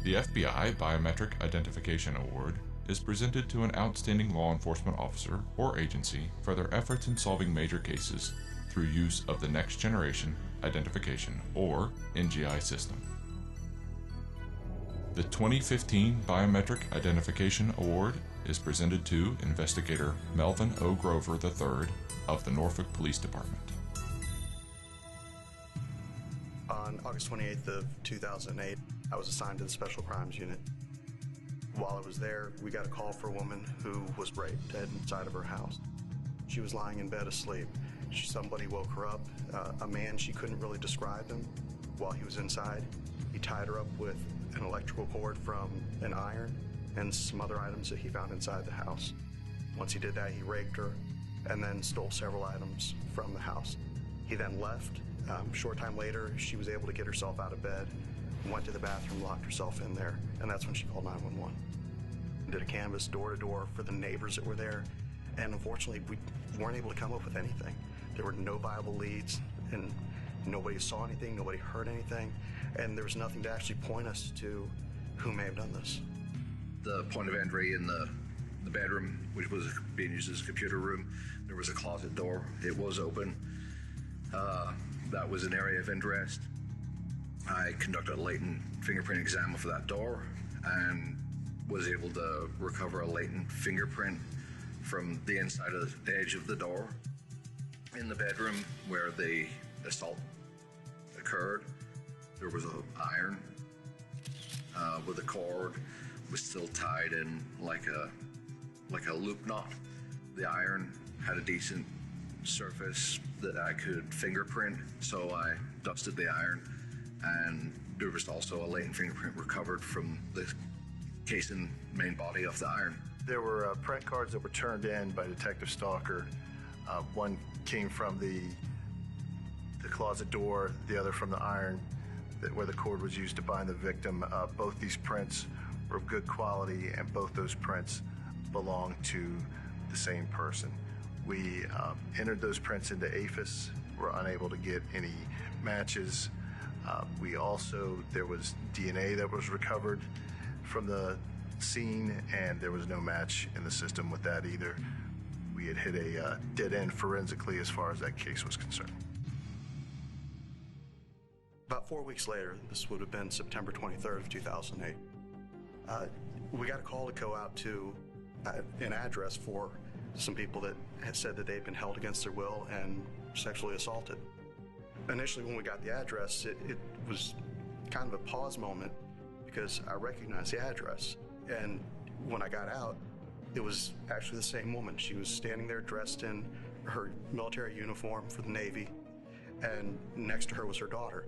The FBI Biometric Identification Award is presented to an outstanding law enforcement officer or agency for their efforts in solving major cases through use of the Next Generation Identification, or NGI system. The 2015 Biometric Identification Award is presented to Investigator Melvin O. Grover III of the Norfolk Police Department. On August 28th of 2008, I was assigned to the Special Crimes Unit. While I was there, we got a call for a woman who was raped dead inside of her house. She was lying in bed asleep. Somebody woke her up. A man, she couldn't really describe him. While he was inside, he tied her up with an electrical cord from an iron and some other items that he found inside the house. Once he did that, he raped her and then stole several items from the house. He then left. A short time later, she was able to get herself out of bed, went to the bathroom, locked herself in there, and that's when she called 911. Did a canvass door to door for the neighbors that were there, and unfortunately, we weren't able to come up with anything. There were no viable leads, and nobody saw anything, nobody heard anything, and there was nothing to actually point us to who may have done this. The point of entry in the bedroom, which was being used as a computer room, there was a closet door. It was open. That was an area of interest. I conducted a latent fingerprint exam for that door and was able to recover a latent fingerprint from the inside of the edge of the door. In the bedroom where the assault occurred, there was an iron with a cord, was still tied in like a loop knot. The iron had a decent surface that I could fingerprint, so I dusted the iron, and there was also a latent fingerprint recovered from the casing main body of the iron. There were print cards that were turned in by Detective Stalker. One came from the closet door, the other from the iron where the cord was used to bind the victim. Both these prints were of good quality, and both those prints belong to the same person. We entered those prints into APHIS, were unable to get any matches. There was DNA that was recovered from the scene, and there was no match in the system with that either. We had hit a dead end forensically as far as that case was concerned. About 4 weeks later, this would have been September 23rd of 2008, we got a call to go out to an address for some people that had said that they'd been held against their will and sexually assaulted. Initially, when we got the address, it was kind of a pause moment because I recognized the address. And when I got out, it was actually the same woman. She was standing there dressed in her military uniform for the Navy, and next to her was her daughter.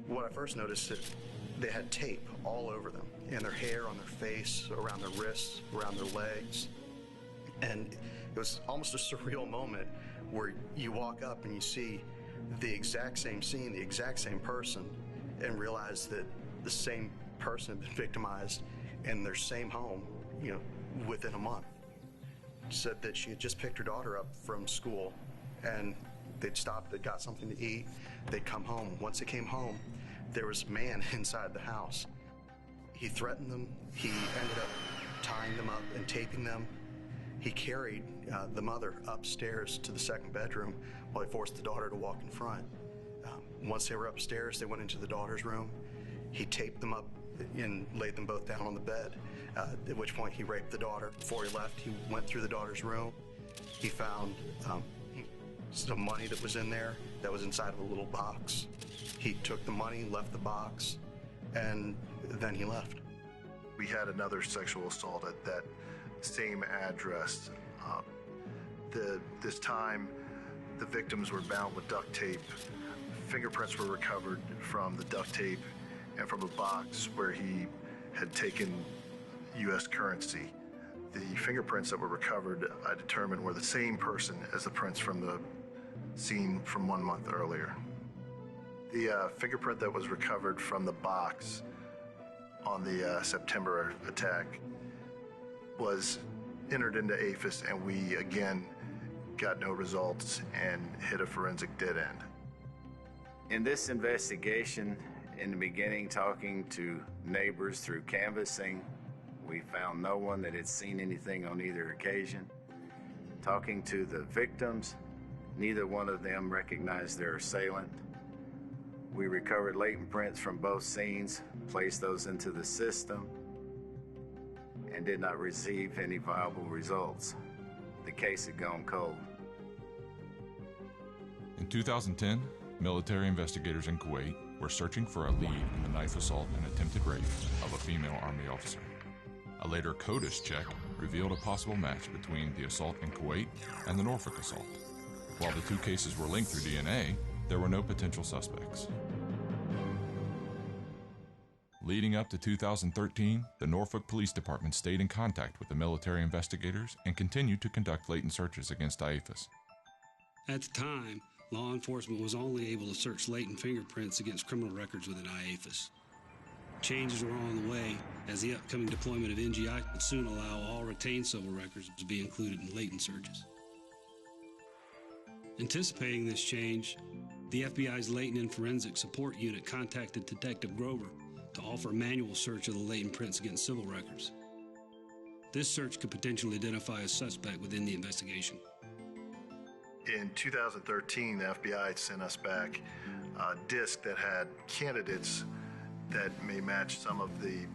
What I first noticed is that they had tape all over them, in their hair, on their face, around their wrists, around their legs. And it was almost a surreal moment where you walk up and you see the exact same scene, the exact same person, and realize that the same person had been victimized in their same home, within a month. Said that she had just picked her daughter up from school, and they'd stopped, they'd got something to eat, they'd come home. Once they came home, there was a man inside the house. He threatened them. He ended up tying them up and taping them. He carried the mother upstairs to the second bedroom while he forced the daughter to walk in front. Once they were upstairs, they went into the daughter's room. He taped them up and laid them both down on the bed, at which point he raped the daughter. Before he left, he went through the daughter's room. He found some money that was in there that was inside of a little box. He took the money, left the box, and then he left. We had another sexual assault at that same address. This time, the victims were bound with duct tape. Fingerprints were recovered from the duct tape and from a box where he had taken U.S. currency. The fingerprints that were recovered, I determined, were the same person as the prints from the scene from 1 month earlier. The fingerprint that was recovered from the box on the September attack was entered into APHIS, and we again got no results and hit a forensic dead end. In this investigation, In the beginning, talking to neighbors through canvassing, we found no one that had seen anything on either occasion. Talking to the victims, neither one of them recognized their assailant. We recovered latent prints from both scenes, placed those into the system, and did not receive any viable results. The case had gone cold. In 2010, military investigators in Kuwait were searching for a lead in the knife assault and attempted rape of a female Army officer. A later CODIS check revealed a possible match between the assault in Kuwait and the Norfolk assault. While the two cases were linked through DNA, there were no potential suspects. Leading up to 2013, the Norfolk Police Department stayed in contact with the military investigators and continued to conduct latent searches against IAFIS. At the time, law enforcement was only able to search latent fingerprints against criminal records within IAFIS. Changes were on the way, as the upcoming deployment of NGI would soon allow all retained civil records to be included in latent searches. Anticipating this change, the FBI's Latent and Forensic Support Unit contacted Detective Grover to offer a manual search of the latent prints against civil records. This search could potentially identify a suspect within the investigation. In 2013, the FBI sent us back a disc that had candidates that may match some of the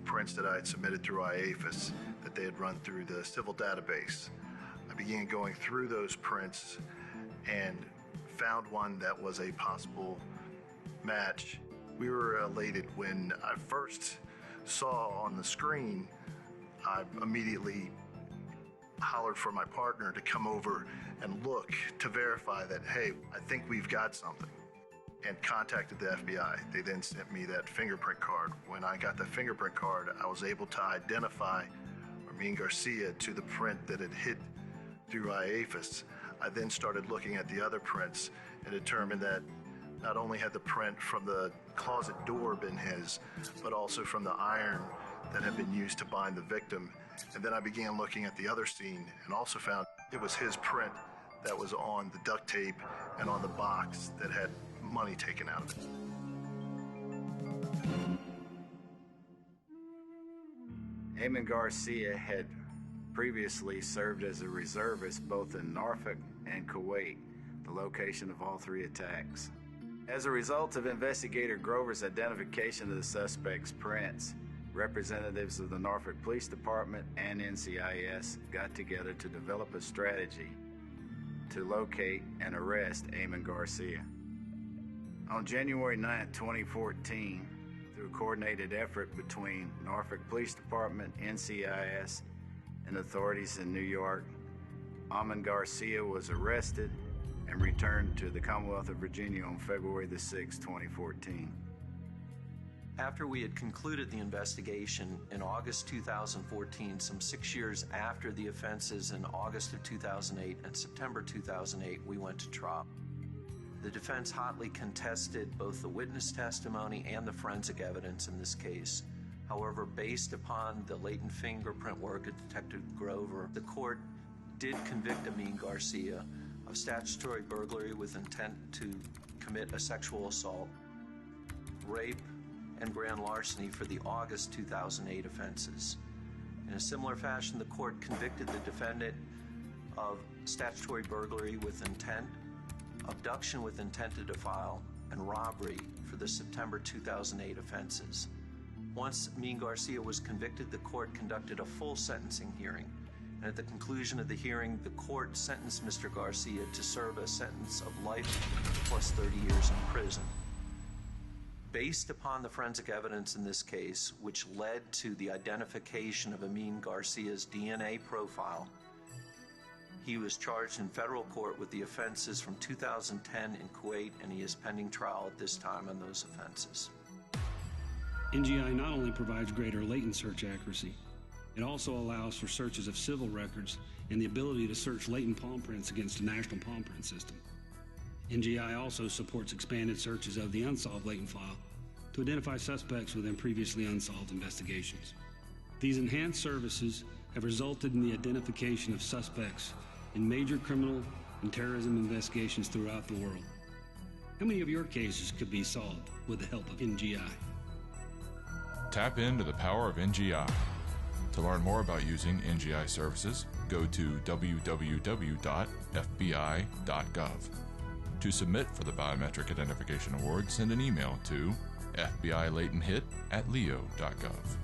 prints that I had submitted through IAFIS that they had run through the civil database. I began going through those prints and found one that was a possible match. We were elated when I first saw on the screen. I immediately hollered for my partner to come over and look to verify that, hey, I think we've got something, and contacted the FBI. They then sent me that fingerprint card. When I got the fingerprint card, I was able to identify Armin Garcia to the print that had hit through IAFIS. I then started looking at the other prints and determined that not only had the print from the closet door been his, but also from the iron that had been used to bind the victim. And then I began looking at the other scene and also found it was his print that was on the duct tape and on the box that had money taken out of it. Armin Garcia had previously served as a reservist both in Norfolk and Kuwait, the location of all three attacks. As a result of Investigator Grover's identification of the suspect's prints, representatives of the Norfolk Police Department and NCIS got together to develop a strategy to locate and arrest Armin Garcia. On January 9, 2014, through a coordinated effort between Norfolk Police Department, NCIS, and authorities in New York, Armin Garcia was arrested and returned to the Commonwealth of Virginia on February 6, 2014. After we had concluded the investigation in August 2014, some 6 years after the offenses in August of 2008 and September 2008, we went to trial. The defense hotly contested both the witness testimony and the forensic evidence in this case. However, based upon the latent fingerprint work of Detective Grover, the court did convict Armin Garcia of statutory burglary with intent to commit a sexual assault, rape, and grand larceny for the August 2008 offenses. In a similar fashion, the court convicted the defendant of statutory burglary with intent, abduction with intent to defile, and robbery for the September 2008 offenses. Once Armin Garcia was convicted, the court conducted a full sentencing hearing. And at the conclusion of the hearing, the court sentenced Mr. Garcia to serve a sentence of life plus 30 years in prison. Based upon the forensic evidence in this case, which led to the identification of Armin Garcia's DNA profile, he was charged in federal court with the offenses from 2010 in Kuwait, and he is pending trial at this time on those offenses. NGI not only provides greater latent search accuracy, it also allows for searches of civil records and the ability to search latent palm prints against a national palm print system. NGI also supports expanded searches of the unsolved latent file to identify suspects within previously unsolved investigations. These enhanced services have resulted in the identification of suspects in major criminal and terrorism investigations throughout the world. How many of your cases could be solved with the help of NGI? Tap into the power of NGI. To learn more about using NGI services, go to www.fbi.gov. To submit for the Biometric Identification Award, send an email to fbilatenthit@leo.gov.